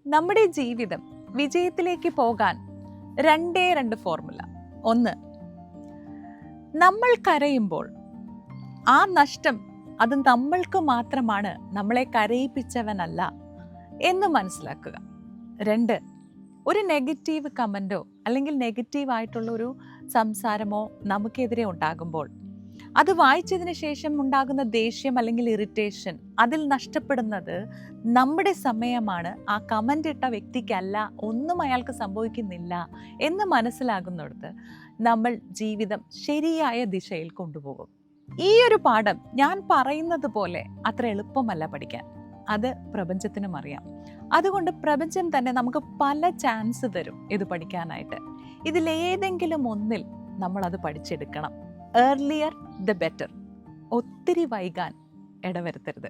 നമ്മുടെ ജീവിതം വിജയത്തിലേക്ക് പോകാൻ രണ്ടേ രണ്ട് ഫോർമുല. ഒന്ന്, നമ്മൾ കരയുമ്പോൾ ആ നഷ്ടം അത് നമ്മൾക്ക് മാത്രമാണ്, നമ്മളെ കരയിപ്പിച്ചവനല്ല എന്ന് മനസ്സിലാക്കുക. രണ്ട്, ഒരു നെഗറ്റീവ് കമൻറ്റോ അല്ലെങ്കിൽ നെഗറ്റീവായിട്ടുള്ള ഒരു സംസാരമോ നമുക്കെതിരെ ഉണ്ടാകുമ്പോൾ അത് വായിച്ചതിന് ശേഷം ഉണ്ടാകുന്ന ദേഷ്യം അല്ലെങ്കിൽ ഇറിറ്റേഷൻ, അതിൽ നഷ്ടപ്പെടുന്നത് നമ്മുടെ സമയമാണ്, ആ കമൻ്റ് ഇട്ട വ്യക്തിക്കല്ല, ഒന്നും അയാൾക്ക് സംഭവിക്കുന്നില്ല എന്ന് മനസ്സിലാകുന്നിടത്ത് നമ്മൾ ജീവിതം ശരിയായ ദിശയിൽ കൊണ്ടുപോകും. ഈ ഒരു പാഠം ഞാൻ പറയുന്നത് പോലെ അത്ര എളുപ്പമല്ല പഠിക്കാൻ, അത് പ്രപഞ്ചത്തിനും അറിയാം. അതുകൊണ്ട് പ്രപഞ്ചം തന്നെ നമുക്ക് പല ചാൻസ് തരും ഇത് പഠിക്കാനായിട്ട്. ഇതിലേതെങ്കിലും ഒന്നിൽ നമ്മളത് പഠിച്ചെടുക്കണം. Earlier the better. ഒത്തിരി വൈകാൻ ഇടവരുത്തരുത്.